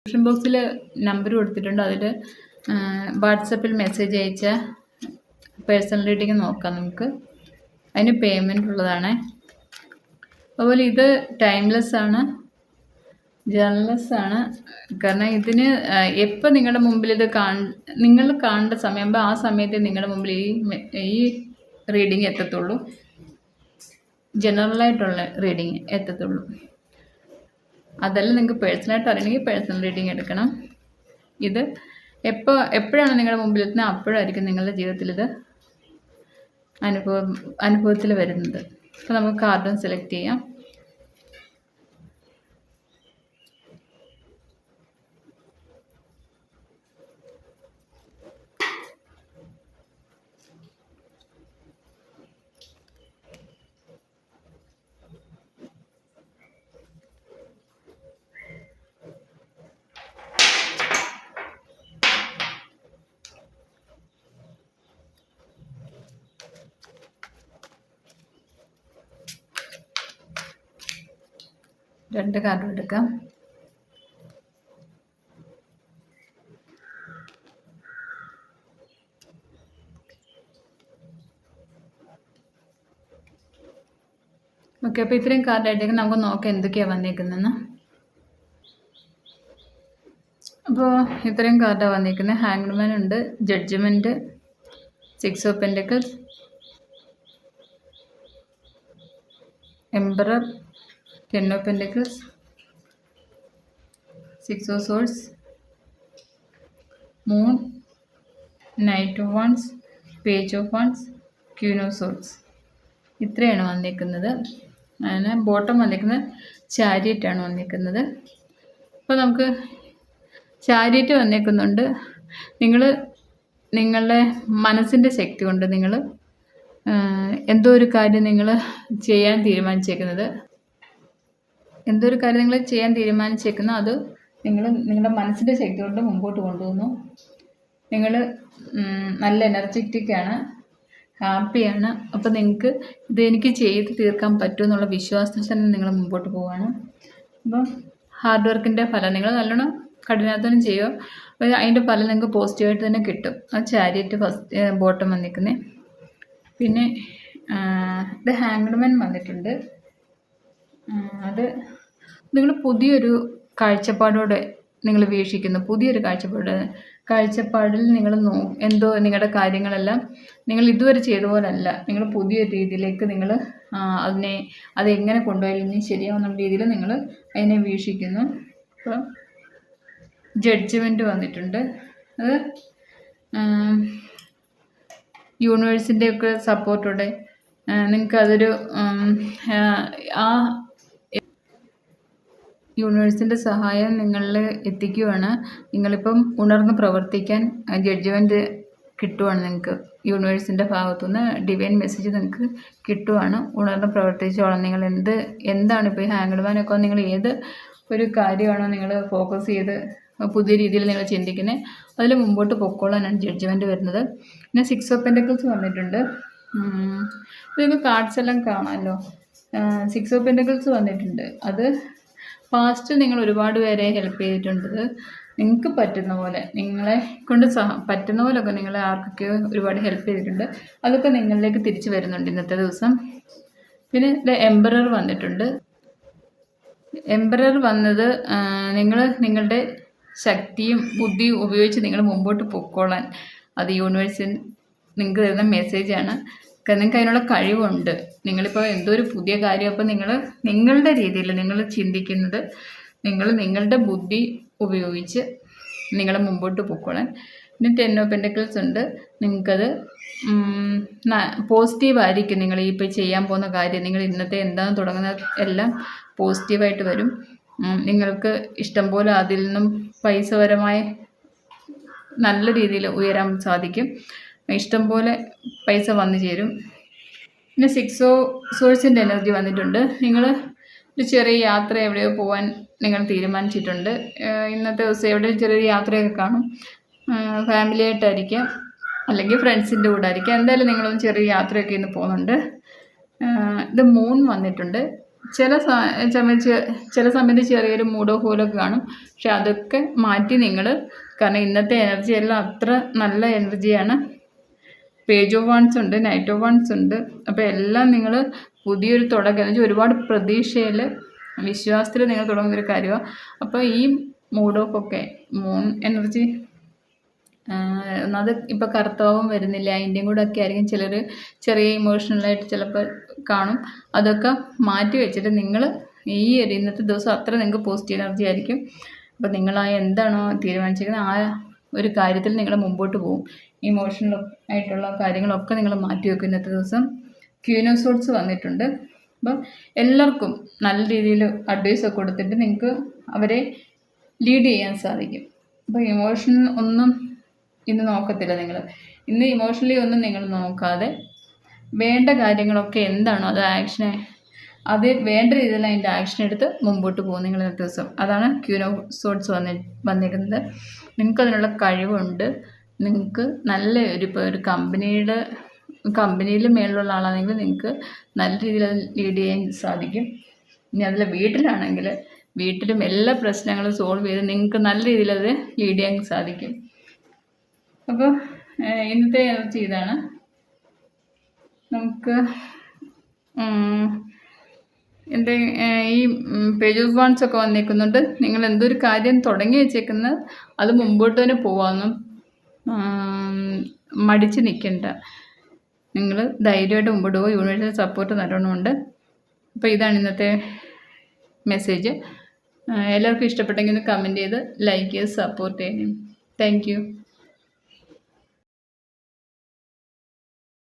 Description ബോക്സിൽ number കൊടുത്തിട്ടുണ്ട്. അതിൽ വാട്സപ്പിൽ മെസ്സേജ് അയച്ചാൽ പേഴ്സണൽ റീഡിങ് നോക്കാം നമുക്ക്. അതിന് പേയ്മെൻ്റ് ഉള്ളതാണ്. അതുപോലെ ഇത് ടൈംലെസ് ആണ്, ജേർണലെസ് ആണ്. കാരണം ഇതിന് എപ്പോൾ നിങ്ങളുടെ മുമ്പിൽ ഇത് നിങ്ങൾ കാണേണ്ട സമയമാകുമ്പോൾ ആ സമയത്ത് നിങ്ങളുടെ മുമ്പിൽ ഈ റീഡിങ് എത്തത്തുള്ളൂ. ജനറലായിട്ടുള്ള റീഡിങ് എത്തത്തുള്ളൂ. അതെല്ലാം നിങ്ങൾക്ക് പേഴ്സണലായിട്ട് അറിയണമെങ്കിൽ പേഴ്സണൽ റീഡിങ് എടുക്കണം. ഇത് എപ്പോഴാണ് നിങ്ങളുടെ മുമ്പിൽ എത്തുന്നത് അപ്പോഴായിരിക്കും നിങ്ങളുടെ ജീവിതത്തിൽ ഇത് അനുഭവത്തിൽ വരുന്നത്. അപ്പോൾ നമുക്ക് കാർഡും സെലക്ട് ചെയ്യാം. രണ്ട് കാർഡും എടുക്കാം. ഓക്കെ, അപ്പോൾ ഇത്രയും കാർഡായിട്ടേക്ക് നമുക്ക് നോക്കാം എന്തൊക്കെയാണ് വന്നേക്കുന്നതെന്ന്. അപ്പോൾ ഇത്രയും കാർഡാണ് വന്നിരിക്കുന്നത്. ഹാങ്ഡ് ഉണ്ട്, judgement, 6 of pentacles, emperor, 10 of Pentacles, 6 of Swords, Moon, Knight of Wands, Page of Wands, Queen of Swords. ഇത്രയാണ് വന്നിരിക്കുന്നത്. അതിന് ബോട്ടം വന്നിരിക്കുന്നത് ചാരിയറ്റാണ് വന്നിരിക്കുന്നത്. അപ്പോൾ നമുക്ക് ചാരിയറ്റ് വന്നിരിക്കുന്നുണ്ട്. നിങ്ങളുടെ മനസ്സിൻ്റെ ശക്തി കൊണ്ട് നിങ്ങൾ എന്തോ ഒരു കാര്യം നിങ്ങൾ ചെയ്യാൻ തീരുമാനിച്ചേക്കുന്നത്, അത് നിങ്ങളുടെ മനസ്സിൻ്റെ ശക്തി കൊണ്ട് മുമ്പോട്ട് കൊണ്ടുപോകുന്നു. നിങ്ങൾ നല്ല എനർജറ്റിക്കാണ്, ഹാപ്പിയാണ്. അപ്പോൾ നിങ്ങൾക്ക് എനിക്ക് ചെയ്ത് തീർക്കാൻ പറ്റുമെന്നുള്ള വിശ്വാസത്തിൽ തന്നെ നിങ്ങൾ മുമ്പോട്ട് പോവുകയാണ്. അപ്പം ഹാർഡ് വർക്കിൻ്റെ ഫലം നിങ്ങൾ നല്ലോണം കഠിനാധ്വാനം ചെയ്യുക, അപ്പോൾ അതിൻ്റെ ഫലം നിങ്ങൾക്ക് പോസിറ്റീവായിട്ട് തന്നെ കിട്ടും. ആ ചാരിയറ്റ് ഫസ്റ്റ് ബോട്ടം വന്നിരിക്കുന്നത്. പിന്നെ ഇത് ഹാങ്ഡ്മാൻ വന്നിട്ടുണ്ട്. അത് നിങ്ങൾ പുതിയൊരു കാഴ്ചപ്പാടോടെ നിങ്ങൾ വീക്ഷിക്കുന്നു. പുതിയൊരു കാഴ്ചപ്പാടിൽ നിങ്ങൾ എന്തോ നിങ്ങളുടെ കാര്യങ്ങളെല്ലാം നിങ്ങൾ ഇതുവരെ ചെയ്ത പോലല്ല, നിങ്ങൾ പുതിയൊരു രീതിയിലേക്ക് നിങ്ങൾ അതെങ്ങനെ കൊണ്ടുപോയാലും ശരിയാവുന്ന രീതിയിൽ നിങ്ങൾ അതിനെ വീക്ഷിക്കുന്നു. അപ്പോൾ ജഡ്ജ്മെൻറ്റ് വന്നിട്ടുണ്ട്. അത് യൂണിവേഴ്സിൻ്റെയൊക്കെ സപ്പോർട്ടോടെ നിങ്ങൾക്കതൊരു ആ യൂണിവേഴ്സിൻ്റെ സഹായം നിങ്ങളിൽ എത്തിക്കുകയാണ്. നിങ്ങളിപ്പം ഉണർന്ന് പ്രവർത്തിക്കാൻ ജഡ്ജ്മെൻറ്റ് കിട്ടുവാണ്. നിങ്ങൾക്ക് യൂണിവേഴ്സിൻ്റെ ഭാഗത്തുനിന്ന് ഡിവൈൻ മെസ്സേജ് നിങ്ങൾക്ക് കിട്ടുവാണ്. ഉണർന്ന് പ്രവർത്തിച്ചോളാം. നിങ്ങൾ എന്താണ് ഇപ്പോൾ ഈ ഹാങ്ഡ്മാനൊക്കെ നിങ്ങൾ ഏത് ഒരു കാര്യമാണോ നിങ്ങൾ ഫോക്കസ് ചെയ്ത് പുതിയ രീതിയിൽ നിങ്ങൾ ചിന്തിക്കുന്നത് അതിൽ മുമ്പോട്ട് പൊക്കോളാനാണ് ജഡ്ജ്മെൻറ്റ് വരുന്നത്. പിന്നെ 6 ഓഫ് പെൻറ്റക്കിൾസ് വന്നിട്ടുണ്ട്. നിങ്ങൾക്ക് കാർഡ്സ് എല്ലാം കാണാമല്ലോ. 6 ഓഫ് പെൻറ്റക്കിൾസ് വന്നിട്ടുണ്ട്. അത് പാസ്റ്റിൽ നിങ്ങൾ ഒരുപാട് പേരെ ഹെൽപ്പ് ചെയ്തിട്ടുണ്ട്. നിങ്ങൾക്ക് പറ്റുന്ന പോലെ, നിങ്ങളെ കൊണ്ട് പറ്റുന്ന പോലെയൊക്കെ നിങ്ങളെ ആർക്കൊക്കെയോ ഒരുപാട് ഹെൽപ്പ് ചെയ്തിട്ടുണ്ട്. അതൊക്കെ നിങ്ങളിലേക്ക് തിരിച്ചു വരുന്നുണ്ട് ഇന്നത്തെ ദിവസം. പിന്നെ എംപറർ വന്നിട്ടുണ്ട്. എംപറർ വന്നത് നിങ്ങളുടെ ശക്തിയും ബുദ്ധിയും ഉപയോഗിച്ച് നിങ്ങൾ മുമ്പോട്ട് പൊക്കോളാൻ അത് യൂണിവേഴ്സിൽ നിങ്ങൾക്ക് തരുന്ന മെസ്സേജാണ്. നിങ്ങൾക്ക് അതിനുള്ള കഴിവുണ്ട്. നിങ്ങളിപ്പോൾ എന്തോ ഒരു പുതിയ കാര്യം, അപ്പോൾ നിങ്ങളുടെ രീതിയിൽ നിങ്ങൾ ചിന്തിക്കുന്നത്, നിങ്ങളുടെ ബുദ്ധി ഉപയോഗിച്ച് നിങ്ങൾ മുമ്പോട്ട് പൊക്കോളാൻ. പിന്നെ 10 ഓഫ് പെൻറ്റക്കിൾസ് ഉണ്ട്. നിങ്ങൾക്കത് പോസിറ്റീവായിരിക്കും. നിങ്ങൾ ഇപ്പോൾ ചെയ്യാൻ പോകുന്ന കാര്യം, നിങ്ങൾ ഇന്നത്തെ എന്താണ് തുടങ്ങുന്നത് എല്ലാം പോസിറ്റീവായിട്ട് വരും. നിങ്ങൾക്ക് ഇഷ്ടം പോലെ അതിൽ നിന്നും പൈസപരമായ നല്ല രീതിയിൽ ഉയരാൻ സാധിക്കും. ഇഷ്ടം പോലെ പൈസ വന്നു ചേരും. പിന്നെ 6 ഓഫ് സോഴ്സിൻ്റെ എനർജി വന്നിട്ടുണ്ട്. നിങ്ങൾ ഒരു ചെറിയ യാത്ര എവിടെയോ പോകാൻ നിങ്ങൾ തീരുമാനിച്ചിട്ടുണ്ട്. ഇന്നത്തെ ദിവസം എവിടെയും ചെറിയൊരു യാത്രയൊക്കെ കാണും. ഫാമിലിയായിട്ടായിരിക്കാം, അല്ലെങ്കിൽ ഫ്രണ്ട്സിൻ്റെ കൂടെ ആയിരിക്കാം. എന്തായാലും നിങ്ങളൊന്ന് ചെറിയ യാത്രയൊക്കെ ഇന്ന് പോകുന്നുണ്ട്. ഇത് മൂൺ വന്നിട്ടുണ്ട്. ചില സമയത്ത് ചെറിയൊരു മൂഡ് ഓഫ് പോലൊക്കെ കാണും. പക്ഷെ അതൊക്കെ മാറ്റി നിങ്ങൾ, കാരണം ഇന്നത്തെ എനർജി എല്ലാം അത്ര നല്ല എനർജിയാണ്. പേജ് ഓഫ് വാൺസ് ഉണ്ട്, നൈറ്റ് ഓഫ് വാൺസ് ഉണ്ട്. അപ്പോൾ എല്ലാം നിങ്ങൾ പുതിയൊരു തുടക്കം എന്ന് വെച്ചാൽ ഒരുപാട് പ്രതീക്ഷയിൽ വിശ്വാസത്തിൽ നിങ്ങൾ തുടങ്ങുന്നൊരു കാര്യമാണ്. അപ്പോൾ ഈ മൂഡ് ഓഫ് ഒക്കെ മൂൺ എനർജി ഒന്നത് ഇപ്പോൾ കർത്തവം വരുന്നില്ല, അതിൻ്റെയും കൂടെ ഒക്കെ ആയിരിക്കും ചിലർ ചെറിയ ഇമോഷണലായിട്ട് ചിലപ്പോൾ കാണും. അതൊക്കെ മാറ്റി വെച്ചിട്ട് നിങ്ങൾ ഈ ഒരു ഇന്നത്തെ ദിവസം അത്ര നിങ്ങൾക്ക് പോസിറ്റീവ് എനർജി ആയിരിക്കും. അപ്പോൾ നിങ്ങൾ എന്താണോ തീരുമാനിച്ചിരിക്കുന്നത് ആ ഒരു കാര്യത്തിൽ നിങ്ങൾ മുമ്പോട്ട് പോകും. ഇമോഷണൽ ആയിട്ടുള്ള കാര്യങ്ങളൊക്കെ നിങ്ങൾ മാറ്റി വെക്കും. ഇന്നത്തെ ദിവസം ക്വീൻ ഓഫ് സോർട്സ് വന്നിട്ടുണ്ട്. അപ്പം എല്ലാവർക്കും നല്ല രീതിയിൽ അഡ്വൈസൊക്കെ കൊടുത്തിട്ട് നിങ്ങൾക്ക് അവരെ ലീഡ് ചെയ്യാൻ സാധിക്കും. അപ്പോൾ ഇമോഷണൽ ഒന്നും ഇന്ന് നോക്കത്തില്ല നിങ്ങൾ. ഇന്ന് ഇമോഷണലി ഒന്നും നിങ്ങൾ നോക്കാതെ വേണ്ട കാര്യങ്ങളൊക്കെ എന്താണോ അത് വേണ്ട രീതിയിൽ അതിൻ്റെ ആക്ഷൻ എടുത്ത് മുമ്പോട്ട് പോകും നിങ്ങൾ ഇന്നത്തെ ദിവസം. അതാണ് ക്വീൻ ഓഫ് സോർട്സ് വന്നിരിക്കുന്നത്. നിങ്ങൾക്ക് അതിനുള്ള കഴിവുണ്ട്. നിങ്ങൾക്ക് നല്ല ഇപ്പോൾ ഒരു കമ്പനിയിൽ മേളിലുള്ള ആളാണെങ്കിൽ നിങ്ങൾക്ക് നല്ല രീതിയിൽ അത് ലീഡ് ചെയ്യാൻ സാധിക്കും. ഇനി അതിൽ വീട്ടിലാണെങ്കിൽ വീട്ടിലും എല്ലാ പ്രശ്നങ്ങളും സോൾവ് ചെയ്ത് നിങ്ങൾക്ക് നല്ല രീതിയിൽ അത് ലീഡ് ചെയ്യാൻ സാധിക്കും. അപ്പോൾ ഇന്നത്തെ എനർജി ഇതാണ്. നമുക്ക് ഈ പേജ് ഓഫ് വാൺസ് ഒക്കെ വന്നേക്കുന്നുണ്ട്. നിങ്ങൾ എന്തൊരു കാര്യം തുടങ്ങി വെച്ചേക്കുന്നത് അത് മുമ്പോട്ട് തന്നെ പോകാമെന്നും മടിച്ച് നിൽക്കണ്ട. നിങ്ങൾ ധൈര്യമായിട്ട് മുമ്പോട്ട് പോകും. യൂണിവേഴ്സൽ സപ്പോർട്ട് നല്ലോണമുണ്ട്. അപ്പോൾ ഇതാണ് ഇന്നത്തെ മെസ്സേജ്. എല്ലാവർക്കും ഇഷ്ടപ്പെട്ടെങ്കിൽ കമൻറ്റ് ചെയ്ത് ലൈക്ക് ചെയ്ത് സപ്പോർട്ട് ചെയ്യണം. Thank you.